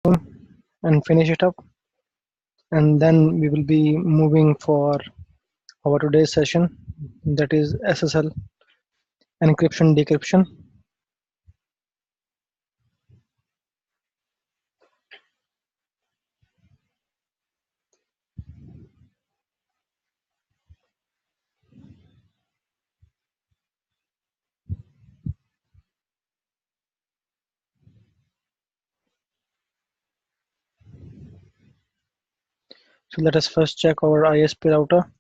and finish it up, and then we will be moving for our today's session, that is SSL Encryption Decryption. So let us first check our ISP router.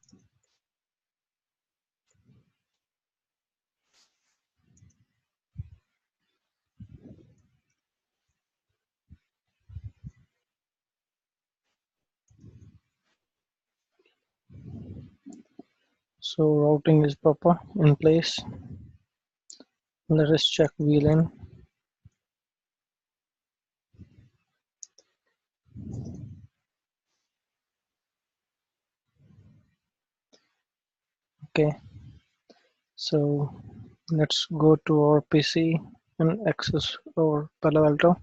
So routing is proper in place. Let us check VLAN. Okay, so let's go to our PC and access our Palo Alto.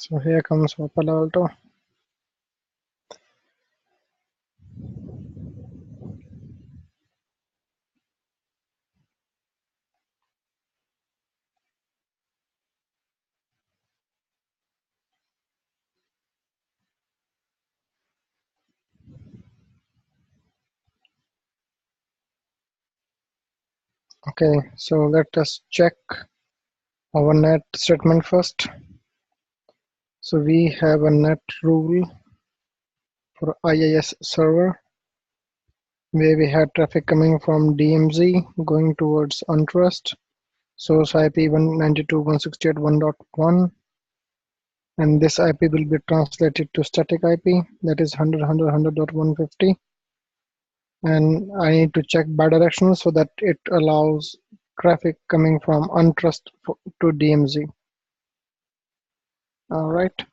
So here comes our Palo Alto. Okay, so let us check our net statement first. So we have a net rule for IIS server where we had traffic coming from DMZ going towards Untrust, source IP 192.168.1.1, and this IP will be translated to static IP, that is 100.100.150. And I need to check bidirectional so that it allows traffic coming from Untrust to DMZ. All right.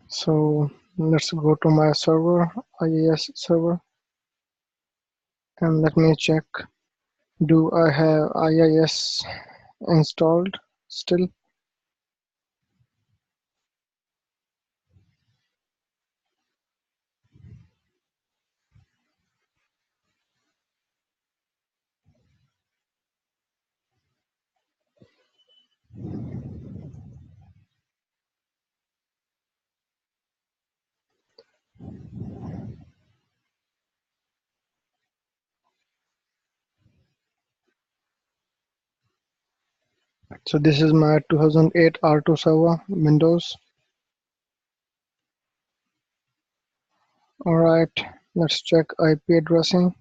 So let's go to my server, IIS server, and let me check. Do I have IIS installed still? So this is my 2008 R2 server, Windows. All right, let's check IP addressing.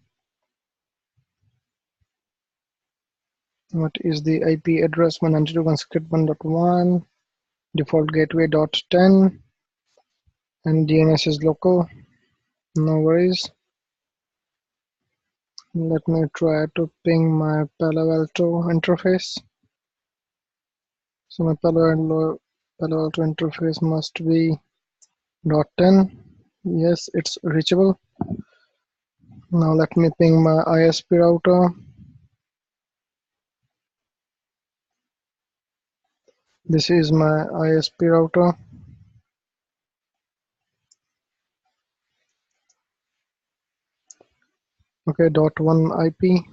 What is the IP address? 192.168.1.1, default gateway .10, and DNS is local. No worries. Let me try to ping my Palo Alto interface. So my Palo Alto interface must be .10. Yes, it's reachable. Now let me ping my ISP router. This is my ISP router. Okay, .1 IP.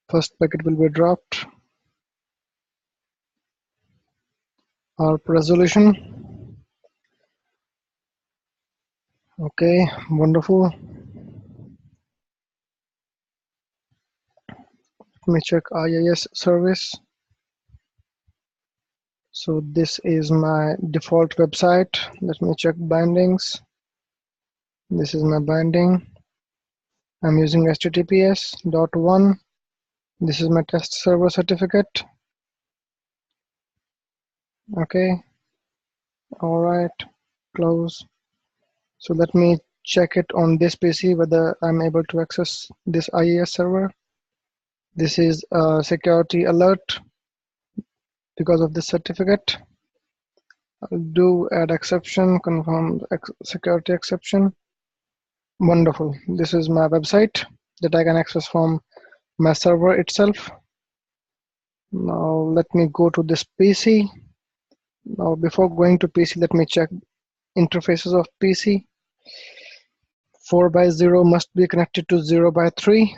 First packet will be dropped. ARP resolution. Okay, wonderful. Let me check IIS service. So this is my default website. Let me check bindings. This is my binding. I'm using HTTPS.1. This is my test server certificate. Okay. All right, close. So let me check it on this PC whether I'm able to access this IIS server. This is a security alert because of this certificate. I'll do add exception, confirm security exception. Wonderful. This is my website that I can access from my server itself. Now let me go to this PC. Now before going to PC, let me check interfaces of PC. 4 by 0 must be connected to 0 by 3.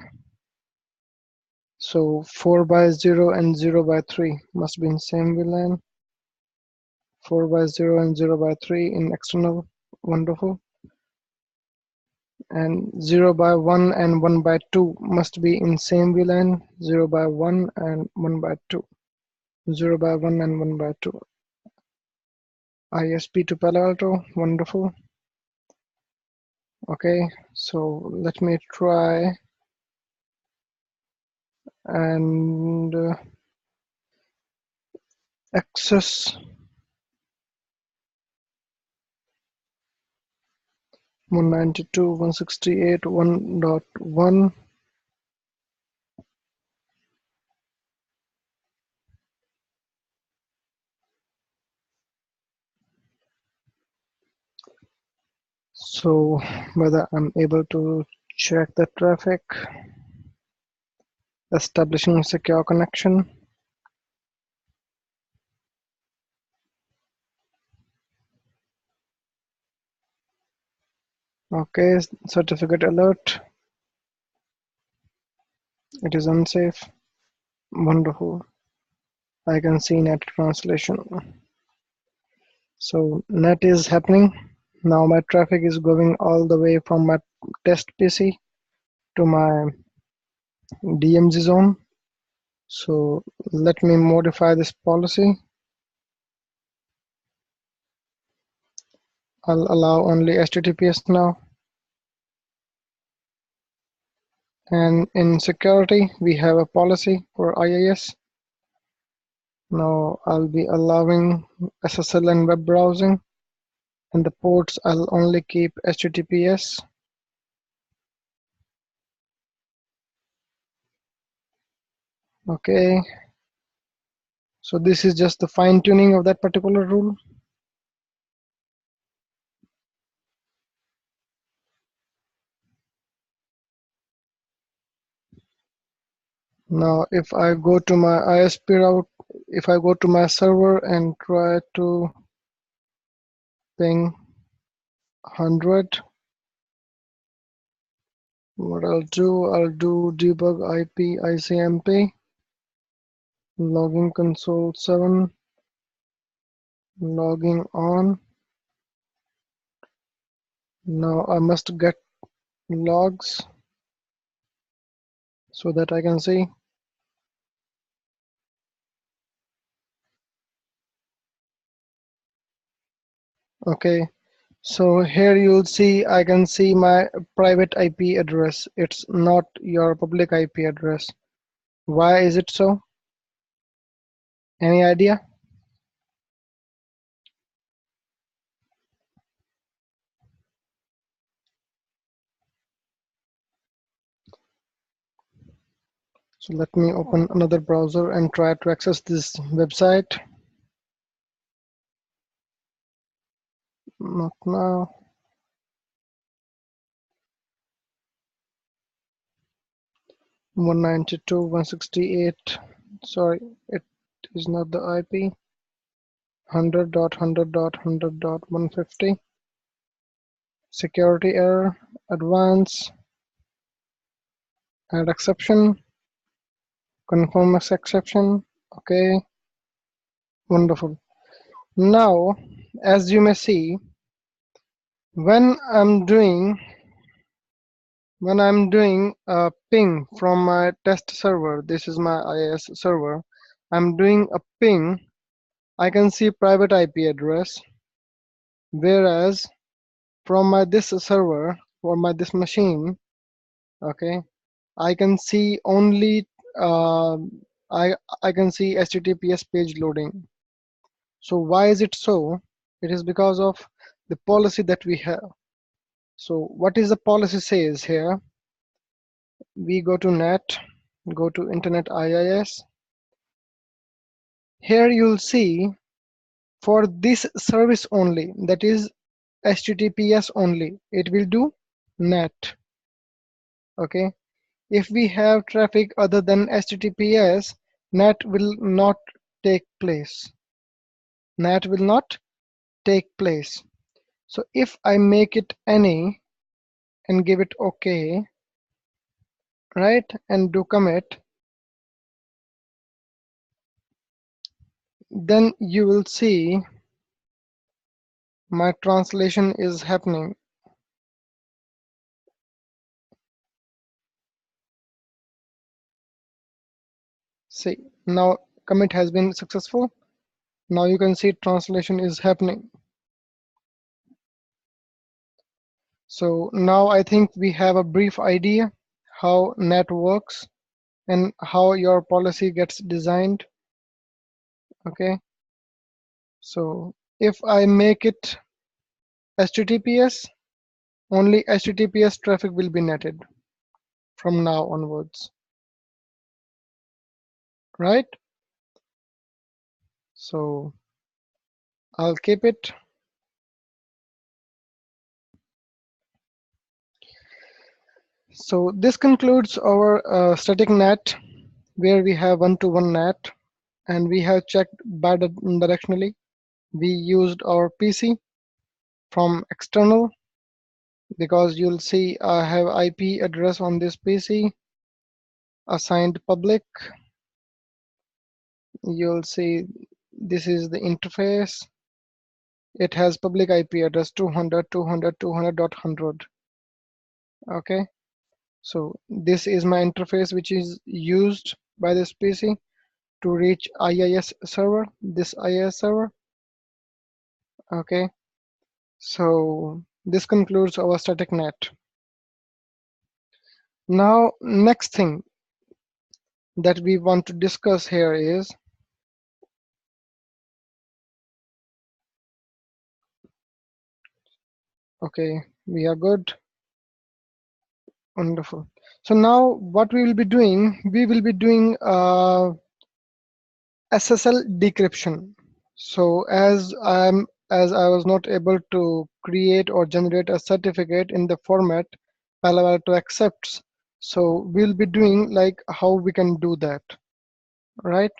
So 4 by 0 and 0 by 3 must be in same VLAN. 4 by 0 and 0 by 3 in external. Wonderful. And 0 by 1 and 1 by 2 must be in same VLAN. 0 by 1 and 1 by 2. 0 by 1 and 1 by 2. ISP to Palo Alto. Wonderful. Okay, so let me try and access 192.168.1.1. So whether I'm able to check the traffic, establishing secure connection. Okay, certificate alert. It is unsafe. Wonderful. I can see net translation. So net is happening. Now my traffic is going all the way from my test PC to my DMZ zone. So let me modify this policy. I'll allow only HTTPS now. And in security, we have a policy for IIS. Now I'll be allowing SSL and web browsing. And the ports, I'll only keep HTTPS. Okay. So this is just the fine tuning of that particular rule. Now, if I go to my ISP route, if I go to my server and try to ping 100, what I'll do debug IP ICMP, logging console 7, logging on. Now I must get logs so that I can see. Okay, so here you'll see I can see my private IP address. It's not your public IP address. Why is it so? Any idea? So let me open another browser and try to access this website. Not now. One 192.168. Sorry, it is not the IP. 100.100.100.150. Security error. Advanced. Add exception. Confirm as exception. Okay. Wonderful. Now, as you may see, when I'm doing a ping from my test server, this is my IIS server, I'm doing a ping, I can see private IP address, whereas from my this server or my this machine, okay, I can see only I can see HTTPS page loading. So why is it so? It is because of the policy that we have. So what is the policy says here? We go to net, go to Internet IIS. Here you'll see for this service only, that is HTTPS only, it will do net. Okay. If we have traffic other than HTTPS, net will not take place. Net will not take place. So if I make it any and give it OK, right, and do commit, then you will see my translation is happening. See, now commit has been successful. Now you can see translation is happening. So now I think we have a brief idea how net works and how your policy gets designed. Okay, so if I make it HTTPS, only HTTPS traffic will be netted from now onwards, right? So I'll keep it. So this concludes our static net, where we have one-to-one net, and we have checked bidirectionally. We used our PC from external, because you'll see I have IP address on this PC assigned public. You'll see this is the interface. It has public IP address 200.200.200.100. Okay, so this is my interface which is used by this PC to reach IIS server, this IIS server. Okay, so this concludes our static net. Now next thing that we want to discuss here is, okay, we are good. Wonderful. So now what we will be doing, SSL decryption. So as I was not able to create or generate a certificate in the format Palo Alto accepts, so we'll be doing like how we can do that, right?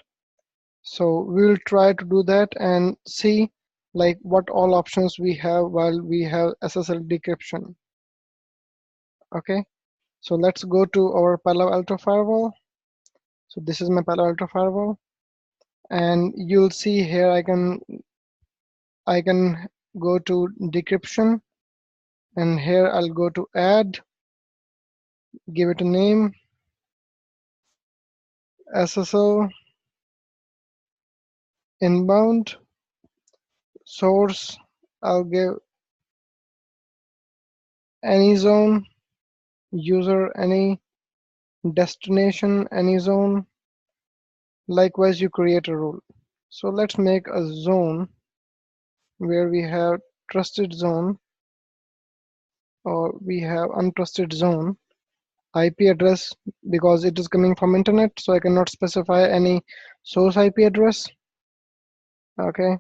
So we'll try to do that and see like what all options we have while we have SSL decryption. Okay, so let's go to our Palo Alto Firewall. So this is my Palo Alto Firewall, and you'll see here I can go to decryption, and here I'll go to add, give it a name, SSL inbound, source I'll give any zone, user any, destination any zone. Likewise, you create a rule. So let's make a zone where we have trusted zone, or we have untrusted zone. IP address, because it is coming from internet, so I cannot specify any source IP address. Okay,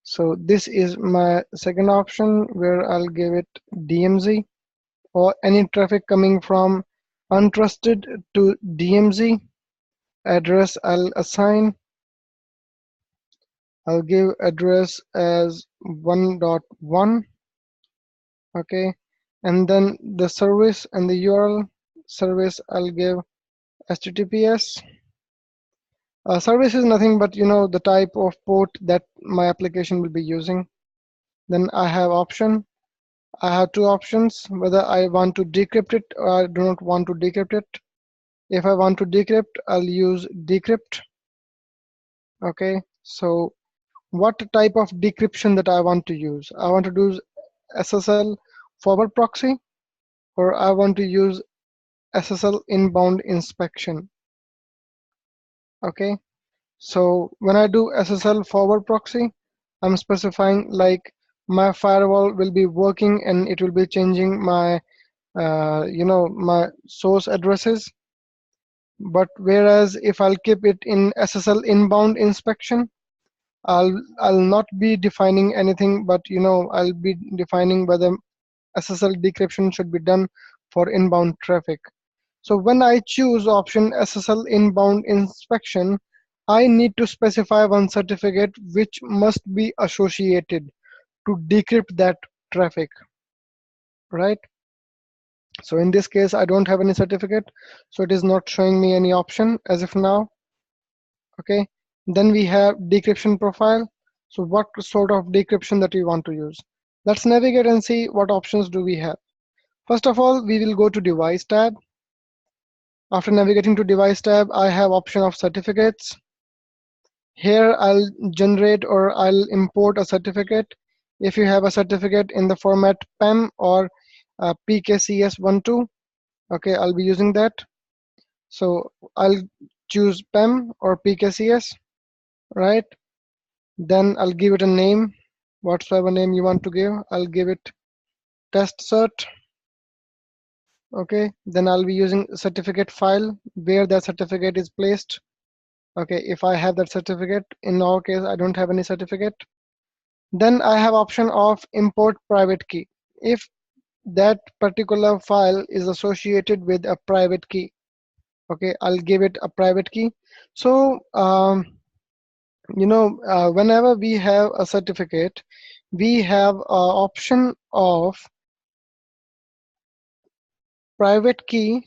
so this is my second option, where I'll give it DMZ, or any traffic coming from untrusted to DMZ address I'll assign. I'll give address as 1.1. Okay, and then the service and the URL service I'll give HTTPS. Service is nothing but the type of port that my application will be using. Then I have option. I have two options, whether I want to decrypt it or I do not want to decrypt it. If I want to decrypt, I'll use decrypt. Okay, so what type of decryption that I want to use? I want to do SSL forward proxy, or I want to use SSL inbound inspection. Okay, so when I do SSL forward proxy, I'm specifying like my firewall will be working and it will be changing my my source addresses. But whereas if I'll keep it in SSL inbound inspection, I'll not be defining anything, but I'll be defining whether SSL decryption should be done for inbound traffic. So when I choose option SSL inbound inspection, I need to specify one certificate which must be associated to decrypt that traffic, right? So in this case, I don't have any certificate, so it is not showing me any option as of now. Okay, then we have decryption profile. So what sort of decryption that we want to use? Let's navigate and see what options do we have. First of all, we will go to device tab. After navigating to device tab, I have option of certificates. Here I'll generate or I'll import a certificate. If you have a certificate in the format PEM or PKCS12, okay, I'll be using that. So I'll choose PEM or PKCS, right? Then I'll give it a name, whatsoever name you want to give. I'll give it test cert. Okay, then I'll be using certificate file where that certificate is placed. Okay, if I have that certificate. In our case, I don't have any certificate. Then I have option of import private key if that particular file is associated with a private key. Okay, I'll give it a private key. So whenever we have a certificate, we have an option of private key.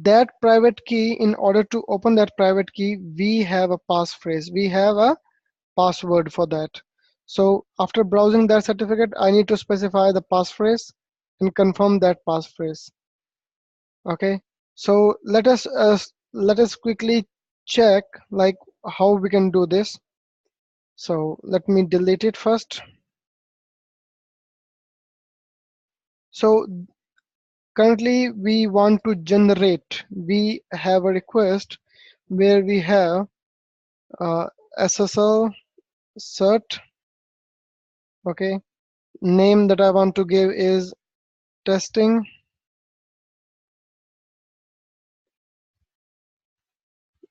That private key, in order to open that private key, we have a passphrase, we have a password for that. So after browsing that certificate, I need to specify the passphrase and confirm that passphrase. Okay, so let us quickly check like how we can do this. So let me delete it first. So currently we want to generate, we have a request where we have SSL cert. Okay, name that I want to give is testing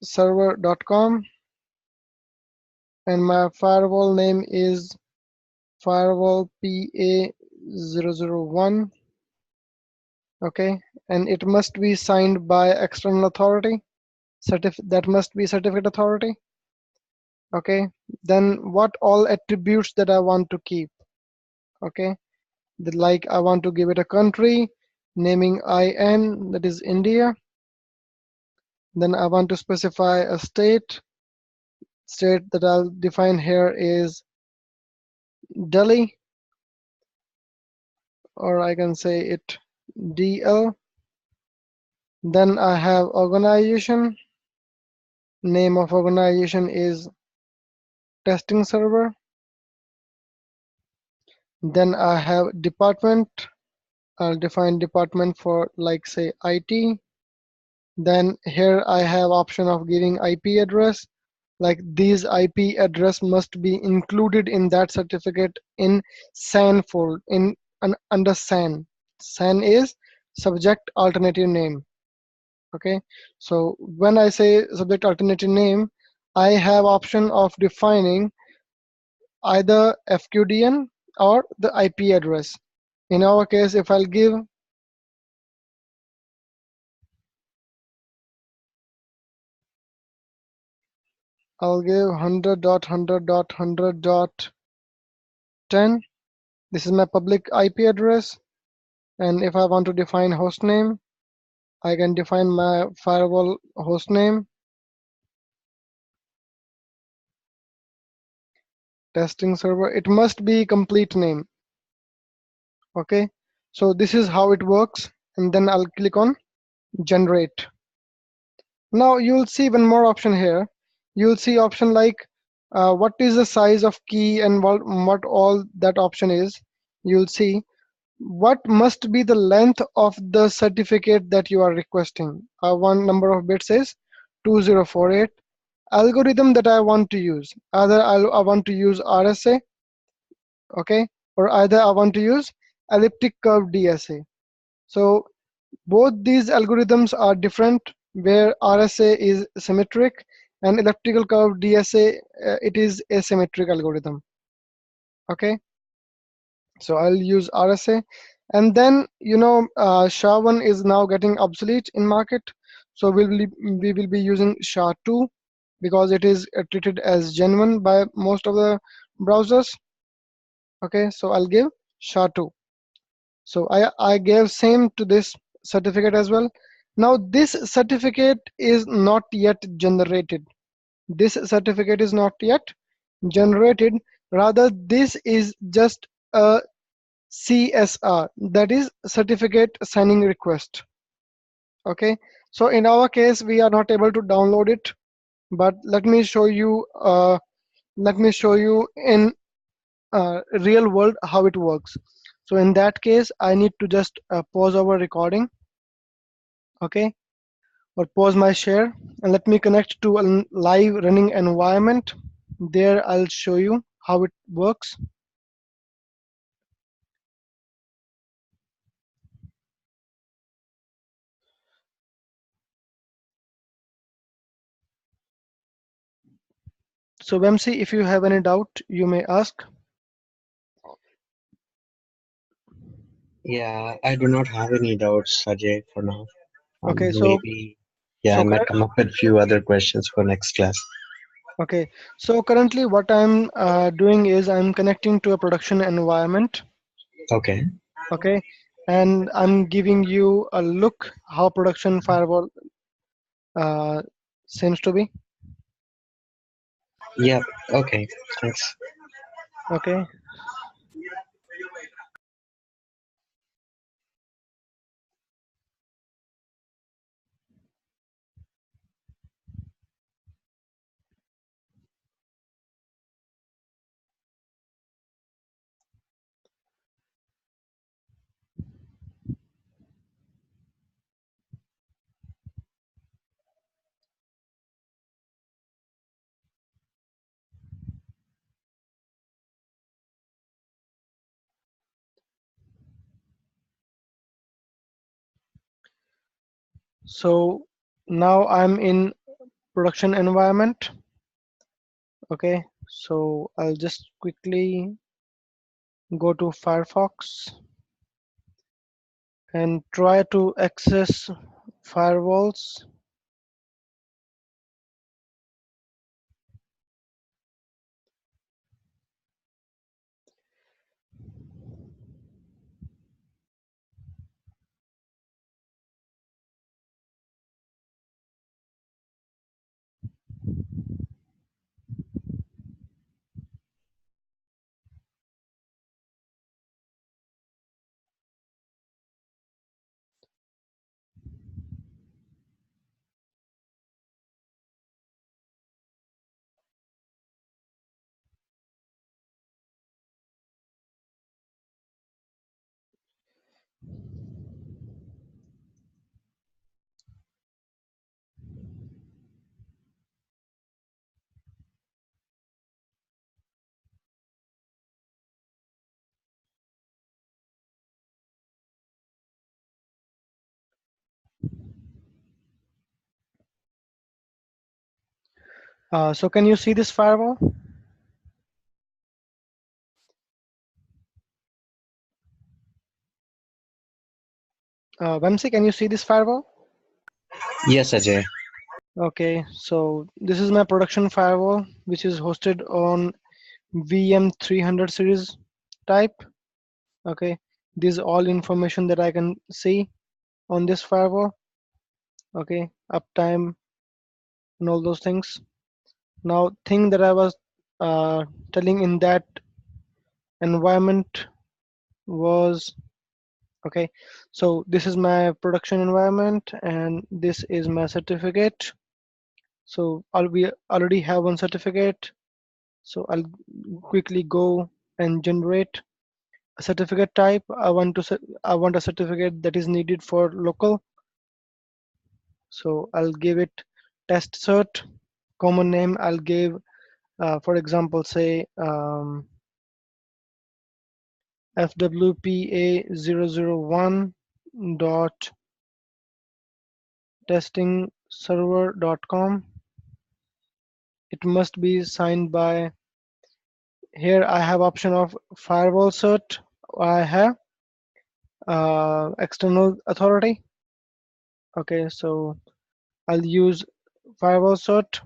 server.com, and my firewall name is firewall PA001. Okay, and it must be signed by external authority. That must be certificate authority. Okay, then what all attributes that I want to keep? Okay, like I want to give it a country, naming IN, that is India. Then I want to specify a state that I'll define here is Delhi, or I can say it DL. Then I have organization, name of organization is testing server. Then I have department, I'll define department for like say IT. Then here I have option of giving IP address, like these IP address must be included in that certificate in SAN fold, under SAN. SAN is subject alternative name. Okay, so when I say subject alternative name, I have option of defining either FQDN or the IP address. In our case, if I'll give I'll give 100.100.100.10. This is my public IP address. And if I want to define host name, I can define my firewall host name, testing server. It must be complete name. Okay, so this is how it works. And then I'll click on generate. Now you'll see one more option here. You'll see option like what is the size of key and what all that option is. You'll see what must be the length of the certificate that you are requesting. One number of bits is 2048, algorithm that I want to use. Either I want to use RSA, okay, or either I want to use elliptic curve DSA. So both these algorithms are different, where RSA is symmetric and elliptical curve DSA, it is asymmetric algorithm. Okay, so I'll use RSA. And then, you know, SHA-1 is now getting obsolete in market, so we will be using SHA-2 because it is treated as genuine by most of the browsers. Okay, so I'll give SHA-2. So I gave same to this certificate as well. Now this certificate is not yet generated. This certificate is not yet generated. Rather, this is just a CSR, that is certificate signing request. Okay, so in our case we are not able to download it, but let me show you in real world how it works. So in that case I need to just pause our recording, okay, or pause my share, and let me connect to a live running environment. There I'll show you how it works. So Vamsi, if you have any doubt, you may ask. Yeah, I do not have any doubts, Ajay, for now. Okay, Maybe, yeah, I so might come up with few other questions for next class. okay, so currently what I'm doing is I'm connecting to a production environment, Okay. okay, and I'm giving you a look how production firewall uh, seems to be. Yeah. Okay. Thanks. Okay, so now I'm in production environment. Okay, so I'll just quickly go to Firefox and try to access firewalls. So can you see this firewall? Vamsi, can you see this firewall? Yes, Ajay. Okay, so this is my production firewall, which is hosted on VM300 series type. Okay, this is all information that I can see on this firewall. Okay, uptime and all those things. Now, thing that I was telling in that environment was, okay, so this is my production environment and this is my certificate. So we already have one certificate. So I'll quickly go and generate a certificate type. I want a certificate that is needed for local. So I'll give it test cert common name, I'll give, for example, say fwpa001 dot testingserver.com. It must be signed by. Here I have option of firewall cert. I have external authority. Okay, so I'll use firewall cert.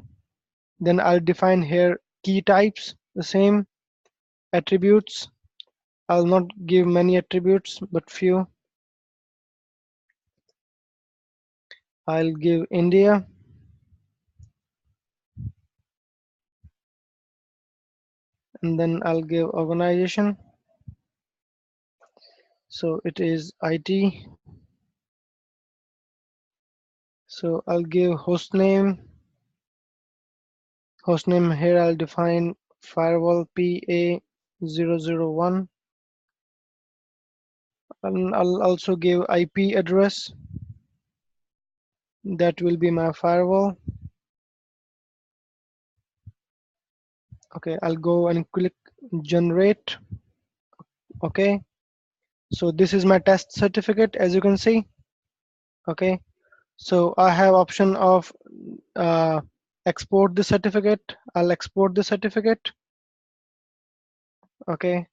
Then I'll define here key types, the same attributes. I'll not give many attributes, but few. I'll give India. And then I'll give organization. So it is IT. So I'll give hostname. Hostname here I'll define firewall PA001. And I'll also give IP address. That will be my firewall. Okay, I'll go and click generate. Okay, so this is my test certificate, as you can see. Okay, so I have option of export the certificate. I'll export the certificate. Okay,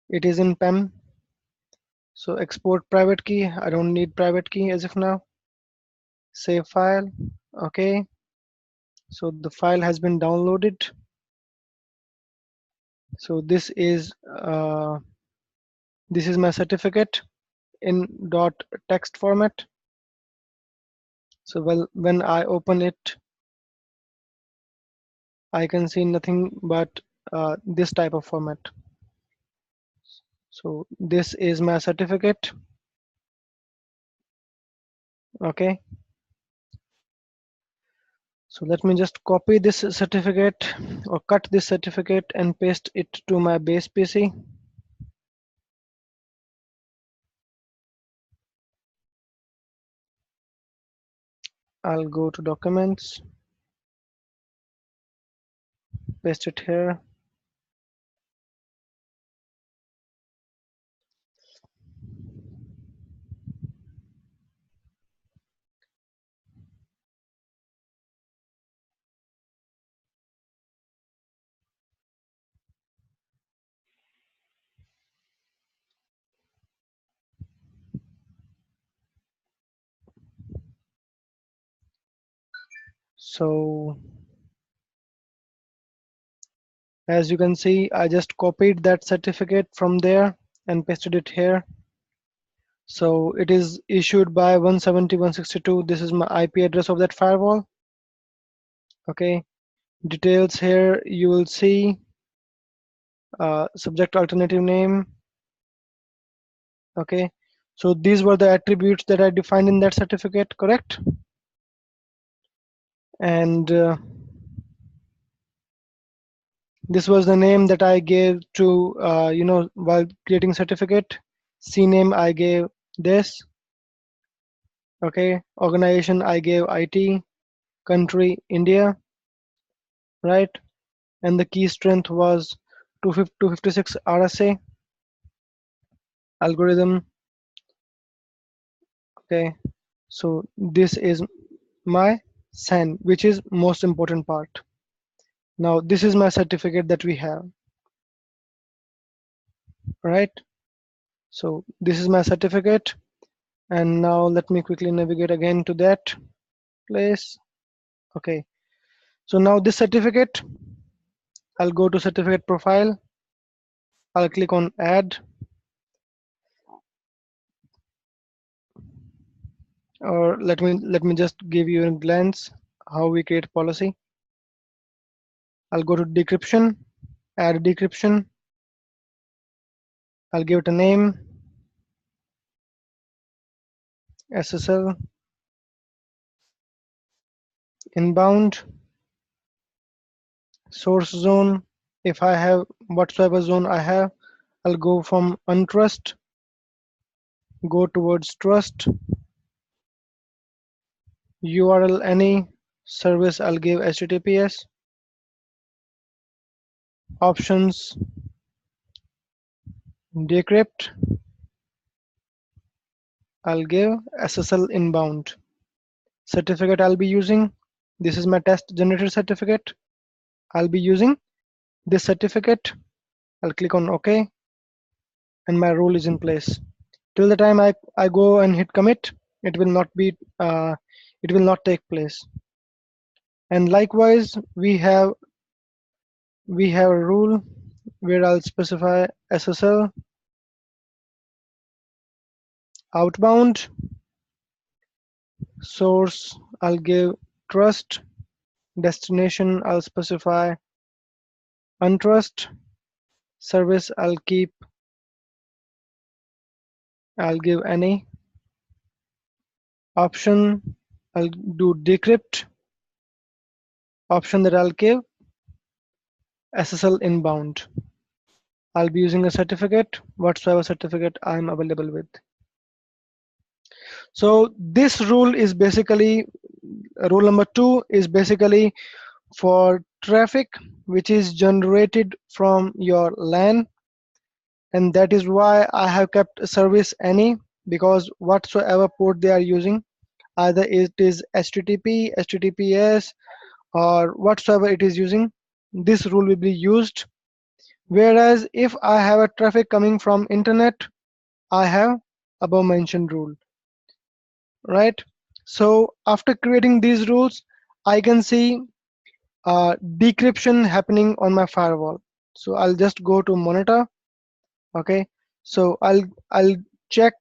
it is in PEM. So export private key. I don't need private key as of now. Save file. Okay, so the file has been downloaded. So this is my certificate in .text format. So when I open it, I can see nothing but this type of format. So this is my certificate. Okay. So let me just copy this certificate or cut this certificate and paste it to my base PC. I'll go to documents, paste it here. So as you can see, I just copied that certificate from there and pasted it here. So it is issued by 170.162. This is my IP address of that firewall. Okay, details here you will see subject alternative name. Okay, so these were the attributes that I defined in that certificate, correct? And this was the name that I gave to while creating certificate. CNAME I gave this. Okay, organization I gave IT, country India, right? And the key strength was 256 RSA. Algorithm. Okay, so this is my SAN, which is most important part. Now this is my certificate that we have, right? So this is my certificate, and now let me quickly navigate again to that place. Okay, so now this certificate, I'll go to certificate profile. I'll click on add, or let me just give you a glance how we create policy. I'll go to decryption, add decryption. I'll give it a name, SSL inbound, source zone. If I have whatsoever zone I have, I'll go from untrust, go towards trust, URL any, Service, I'll give HTTPS. Options, decrypt, I'll give SSL inbound. Certificate I'll be using, this is my test generated certificate. I'll be using this certificate. I'll click on OK, and my rule is in place. Till the time I go and hit commit, it will not be it will not take place. And likewise, we have a rule where I'll specify SSL outbound. Source, I'll give trust. Destination, I'll specify untrust. Service, I'll give any. Option, I'll do decrypt. Option that I'll give SSL inbound. I'll be using a certificate, whatsoever certificate I'm available with. So this rule is basically, rule number 2 is basically for traffic which is generated from your LAN, and that is why I have kept service any, because whatsoever port they are using, either it is HTTP, HTTPS, or whatsoever it is using, this rule will be used. Whereas if I have a traffic coming from internet, I have above mentioned rule, right? So after creating these rules, I can see decryption happening on my firewall. So I'll just go to monitor. Okay, so I'll check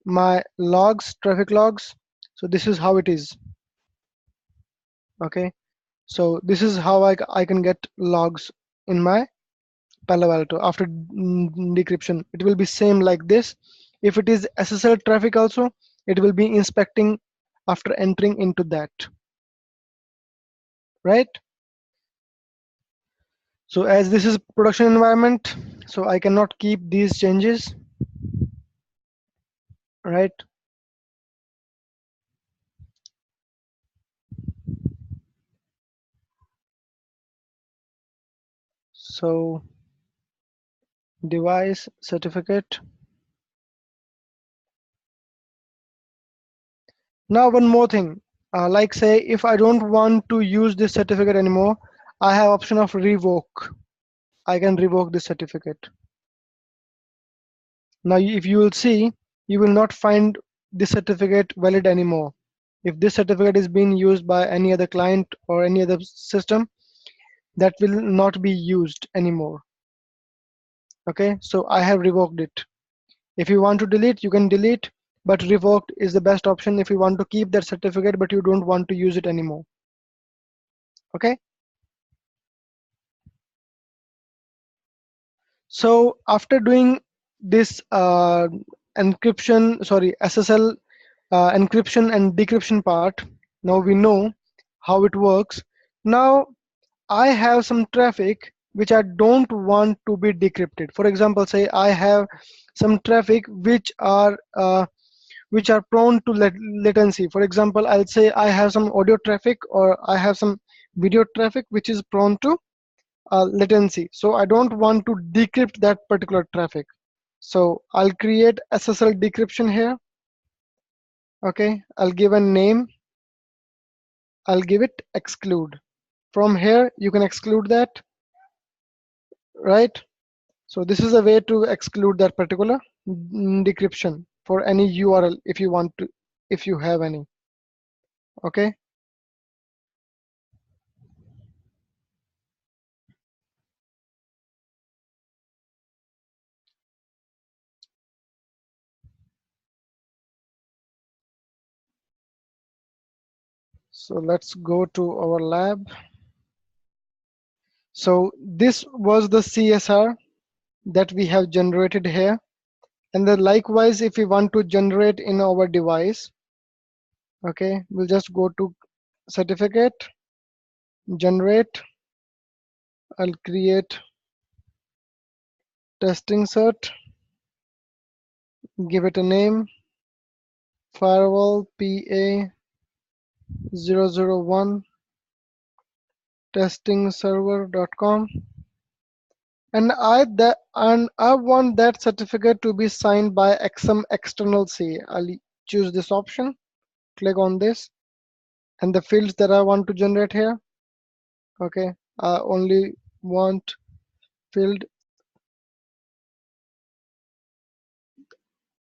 my logs, traffic logs. So this is how it is. Okay, so this is how I can get logs in my Palo Alto after decryption. It will be same like this. If it is SSL traffic also, it will be inspecting after entering into that, right? So as this is production environment, so I cannot keep these changes, right? So device certificate. Now one more thing, like say if I don't want to use this certificate anymore, I have option of revoke. I can revoke this certificate. Now if you will see, you will not find this certificate valid anymore. If this certificate is being used by any other client or any other system, that will not be used anymore. Okay, so I have revoked it. If you want to delete, you can delete, but revoked is the best option if you want to keep that certificate but you don't want to use it anymore. Okay, so after doing this SSL encryption and decryption part, now we know how it works. Now I have some traffic which I don't want to be decrypted. For example, say I have some traffic which are prone to latency. For example, I'll say I have some audio traffic or I have some video traffic which is prone to latency. So I don't want to decrypt that particular traffic. So I'll create SSL decryption here. Okay, I'll give a name. I'll give it exclude. From here, you can exclude that, right? So this is a way to exclude that particular decryption for any URL if you want to, if you have any. Okay. So let's go to our lab. So this was the CSR that we have generated here. And then likewise, if we want to generate in our device, okay, we'll just go to certificate, generate. I'll create testing cert, give it a name, firewall PA 001. testingserver.com, and I want that certificate to be signed by some external CA. I'll choose this option, click on this, and the fields that I want to generate here. Okay, I only want field.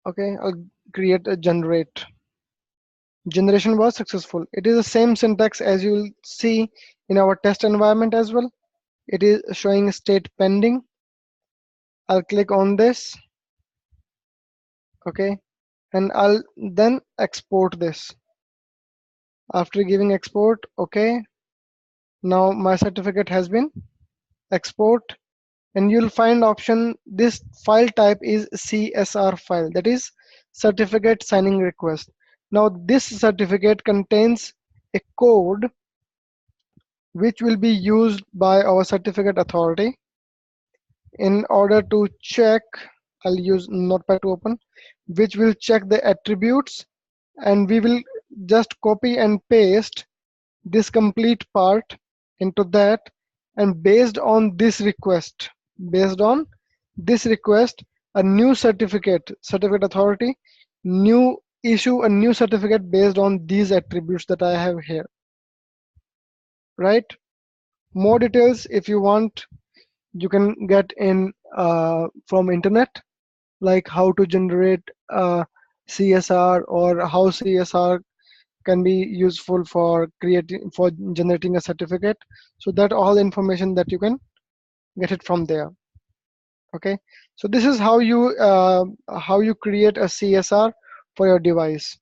Okay, I'll create a generate. Generation was successful. It is the same syntax as you will see in our test environment as well. It is showing state pending. I'll click on this. Okay, and I'll then export this. After giving export, okay, now my certificate has been export, and you'll find option, this file type is CSR file, that is certificate signing request. Now this certificate contains a code which will be used by our certificate authority in order to check. I'll use Notepad to open, which will check the attributes, and we will just copy and paste this complete part into that, and based on this request, a new certificate authority new issue a new certificate based on these attributes that I have here, right? More details if you want, you can get in from internet, like how to generate CSR, or how CSR can be useful for generating a certificate. So that all information that you can get it from there. Okay, so this is how you create a CSR for your device.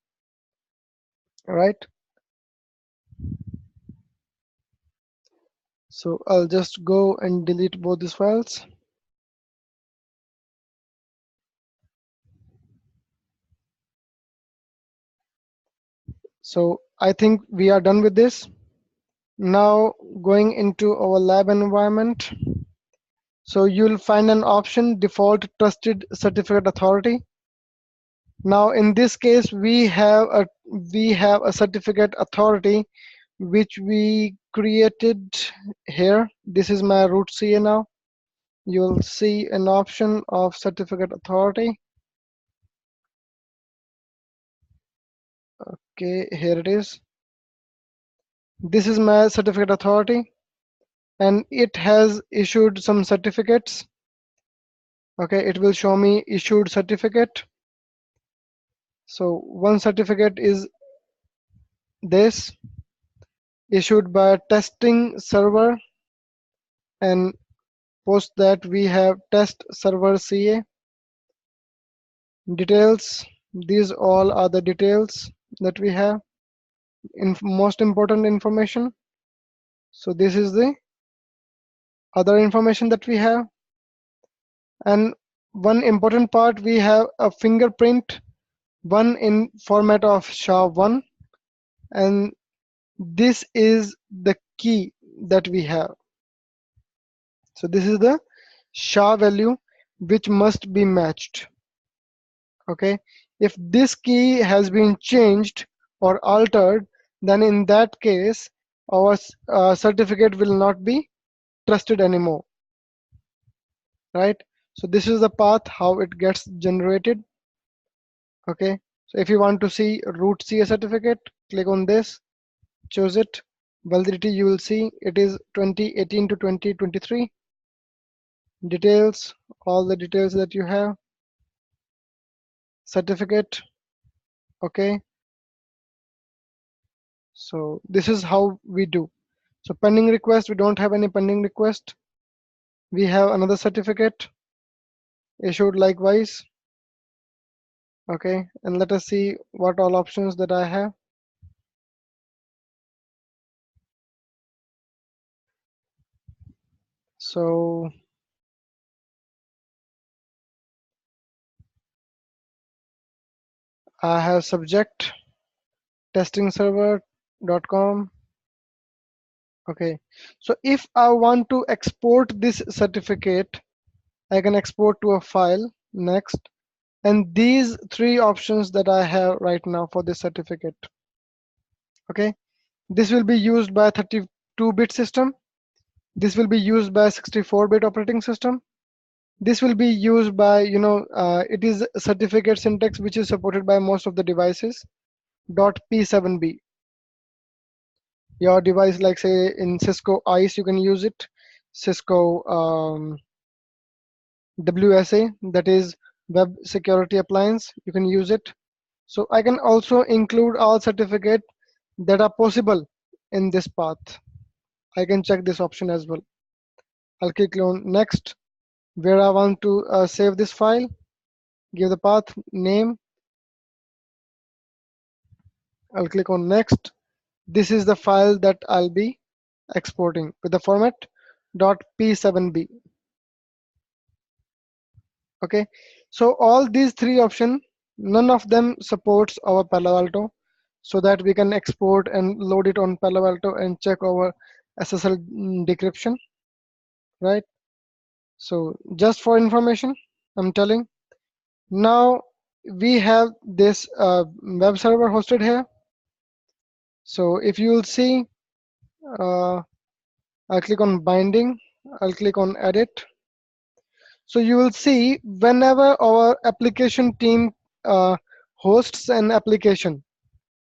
All right, so I'll just go and delete both these files. So I think we are done with this. Now going into our lab environment, so you'll find an option, default trusted certificate authority. Now in this case we have a certificate authority which we created here. This is my root CA. Now you'll see an option of certificate authority. Okay, here it is. This is my certificate authority, and it has issued some certificates. Okay, it will show me issued certificate. So one certificate is this, issued by testing server, and post that we have test server CA. Details, these all are the details that we have, most important information. So this is the other information that we have, and one important part, we have a fingerprint, one in format of SHA-1, and this is the key that we have. So this is the SHA value which must be matched. Okay, if this key has been changed or altered, then in that case our certificate will not be trusted anymore, right? So this is the path how it gets generated. Okay, so if you want to see root CA certificate, click on this, choose it. Validity, you will see it is 2018 to 2023. Details, all the details that you have. Certificate. Okay, so this is how we do. So pending request, we don't have any pending request. We have another certificate issued likewise. Okay, and let us see what all options that I have. So I have subject testingserver.com. Okay, so if I want to export this certificate, I can export to a file. Next, and these three options that I have right now for this certificate. Okay, this will be used by 32-bit system. This will be used by 64-bit operating system. This will be used by, it is a certificate syntax which is supported by most of the devices. .p7b. Your device, like say in Cisco ICE, you can use it. Cisco WSA, that is Web Security Appliance, you can use it. So I can also include all certificate that are possible in this path. I can check this option as well. I'll click on next, where I want to save this file. Give the path name. I'll click on next. This is the file that I'll be exporting with the format .p7b. Okay, so all these three options, none of them supports our Palo Alto, so that we can export and load it on Palo Alto and check our SSL decryption, right? So just for information, I'm telling. Now we have this web server hosted here. So if you will see, I'll click on binding, I'll click on edit. So you will see whenever our application team hosts an application,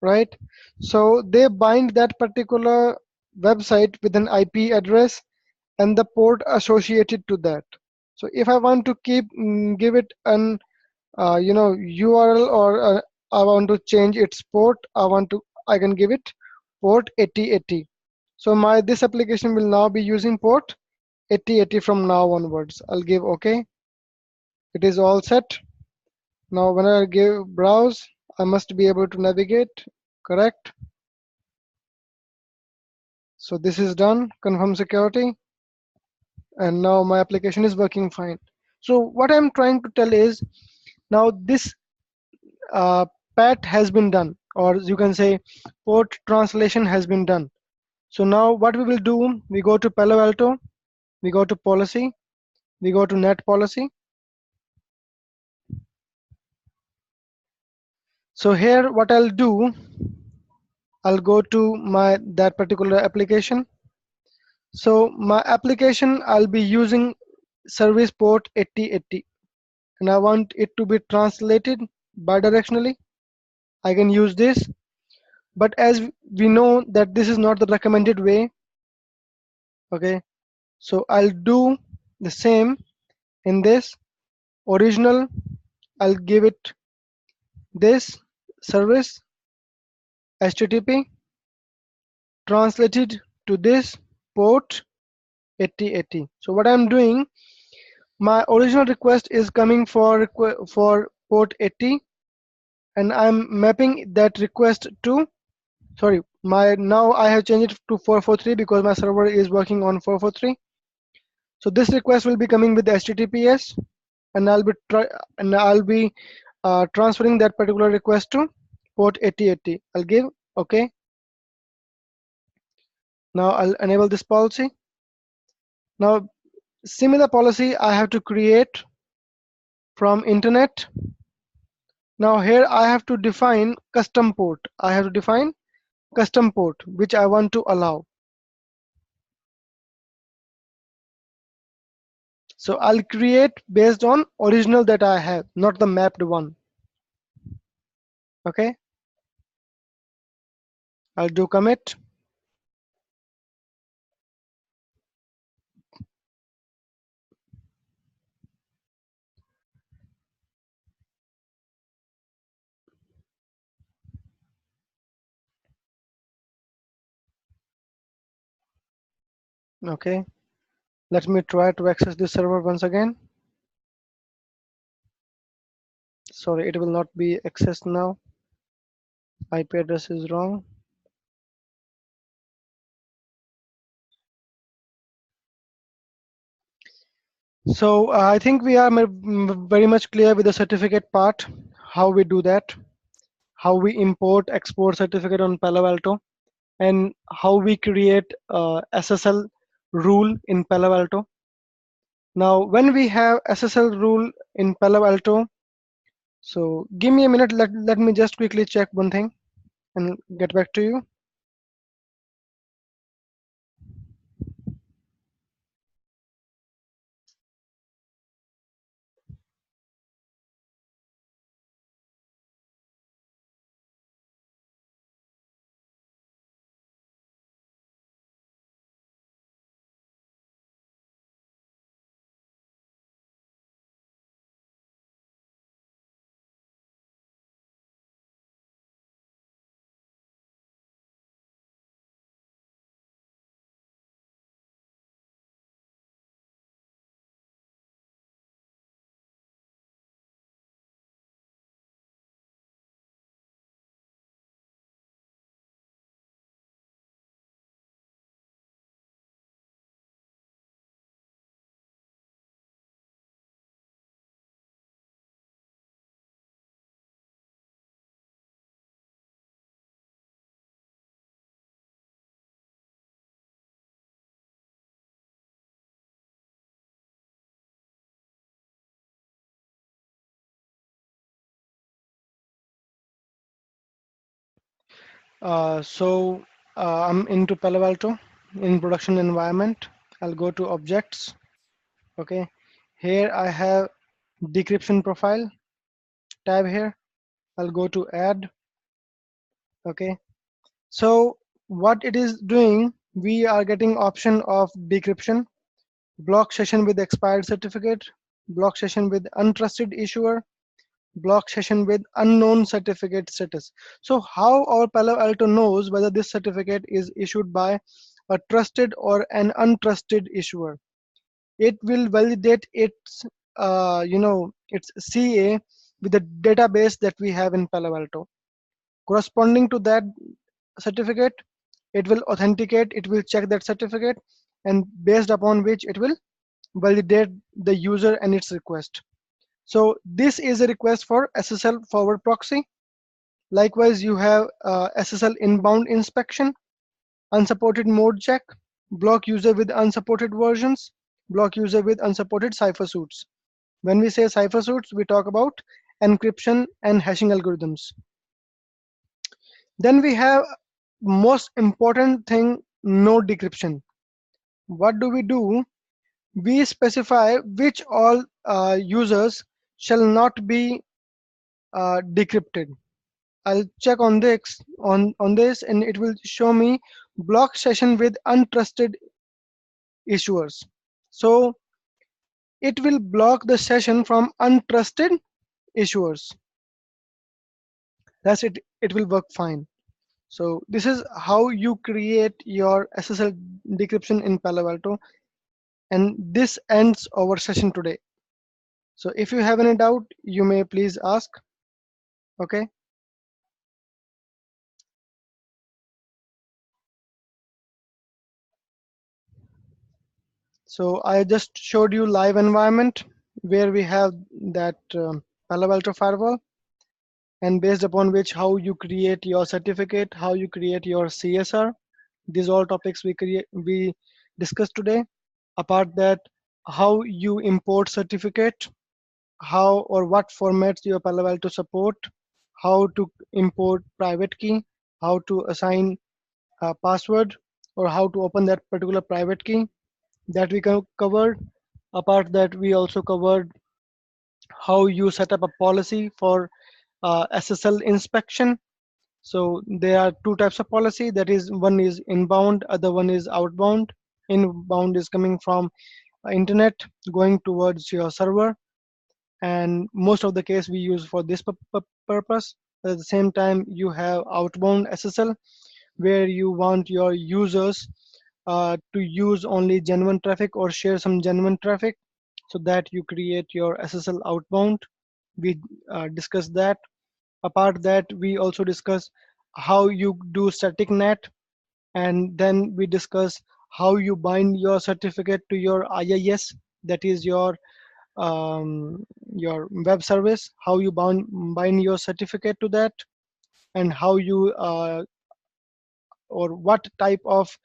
right? So they bind that particular website with an IP address and the port associated to that. So if I want to give it an URL, or I want to change its port, I can give it port 8080. So this application will now be using port 8080 from now onwards. I'll give OK. It is all set. Now when I give browse, I must be able to navigate, correct? So this is done, confirm security, and now my application is working fine. So what I'm trying to tell is, now this pat has been done, or you can say port translation has been done. So now what we will do, we go to Palo Alto, we go to policy, we go to net policy. So here what I'll do, I'll go to that particular application. So my application, I'll be using service port 8080, and I want it to be translated bidirectionally. I can use this, but as we know that this is not the recommended way. Okay, so I'll do the same in this original. I'll give it this service HTTP translated to this port 8080. So what I'm doing, my original request is coming for port 80, and I'm mapping that request to, sorry, now I have changed it to 443 because my server is working on 443. So this request will be coming with HTTPS, and I'll be transferring that particular request to port 8080. I'll give OK. Now I'll enable this policy. Now similar policy I have to create from internet. Now here I have to define custom port. I have to define custom port which I want to allow. So I'll create based on original that I have, not the mapped one. Okay, I'll do commit. Okay, let me try to access this server once again. Sorry, it will not be accessed now. IP address is wrong. So I think we are very much clear with the certificate part, how we do that, how we import, export certificate on Palo Alto, and how we create SSL rule in Palo Alto. Now, when we have SSL rule in Palo Alto, so give me a minute, let me just quickly check one thing and get back to you. I'm into Palo Alto in production environment. I'll go to objects. Okay, here I have decryption profile tab here. I'll go to add. Okay, so what it is doing, we are getting option of decryption, block session with expired certificate, block session with untrusted issuer, block session with unknown certificate status. So how our Palo Alto knows whether this certificate is issued by a trusted or an untrusted issuer? It will validate its its CA with the database that we have in Palo Alto. Corresponding to that certificate, it will authenticate, it will check that certificate, and based upon which it will validate the user and its request. So this is a request for SSL forward proxy. Likewise, you have SSL inbound inspection, unsupported mode check, block user with unsupported versions, block user with unsupported cipher suits. When we say cipher suits, we talk about encryption and hashing algorithms. Then we have most important thing, node decryption. What do? We specify which all users shall not be decrypted. I'll check on this and it will show me block session with untrusted issuers. So it will block the session from untrusted issuers. That's it. It will work fine. So this is how you create your SSL decryption in Palo Alto. And this ends our session today. So if you have any doubt, you may please ask. Okay. So I just showed you live environment where we have that Palo Alto Firewall, and based upon which how you create your certificate, how you create your CSR. These all topics we discussed today. Apart that, how you import certificate, how or what formats your Palo Alto support, how to import private key, how to assign a password, or how to open that particular private key, that we covered. Apart that, we also covered how you set up a policy for SSL inspection. So there are two types of policy. That is, one is inbound, other one is outbound. Inbound is coming from internet going towards your server, and most of the case we use for this purpose. At the same time, you have outbound SSL, where you want your users to use only genuine traffic or share some genuine traffic, so that you create your SSL outbound. We discussed that. Apart that, we also discuss how you do static net, and then we discuss how you bind your certificate to your IIS, that is your web service, how you bind your certificate to that, and how you or what type of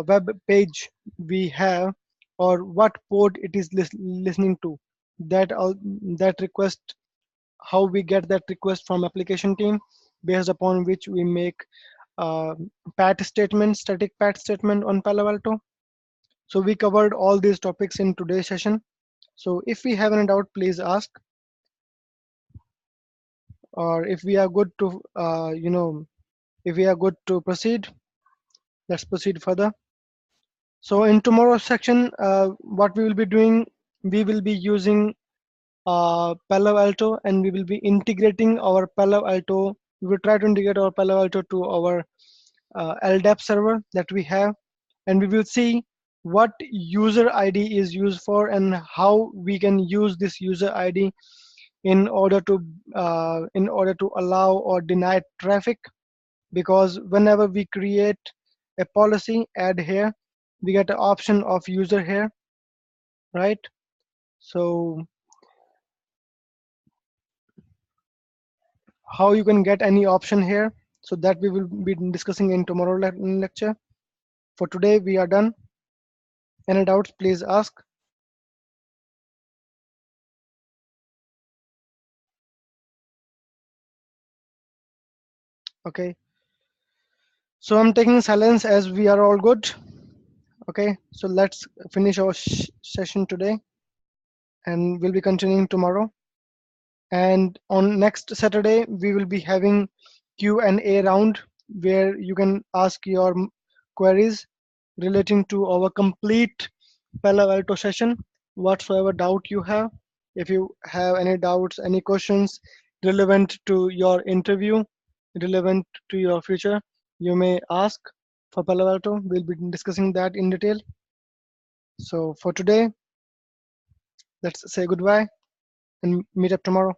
web page we have, or what port it is listening to, that all that request, how we get that request from application team, based upon which we make uh, pat statement, static pat statement on Palo Alto. So we covered all these topics in today's session. So if we have any doubt, please ask, or if we are good to if we are good to proceed, let's proceed further. So in tomorrow's section, what we will be doing, we will be using Palo Alto, and we will be integrating our Palo Alto. We will try to integrate our Palo Alto to our LDAP server that we have, and we will see what user ID is used for and how we can use this user ID in order to allow or deny traffic. Because whenever we create a policy, add here, we get an option of user here, right? So how you can get any option here, so that we will be discussing in tomorrow lecture. For today, we are done. Any doubts, please ask. Okay. So I'm taking silence as we are all good. Okay, so let's finish our session today, and we'll be continuing tomorrow. And on next Saturday, we will be having Q&A round where you can ask your queries relating to our complete Palo Alto session, whatsoever doubt you have. If you have any doubts, any questions relevant to your interview, relevant to your future, you may ask for Palo Alto. We'll be discussing that in detail. So for today, let's say goodbye and meet up tomorrow.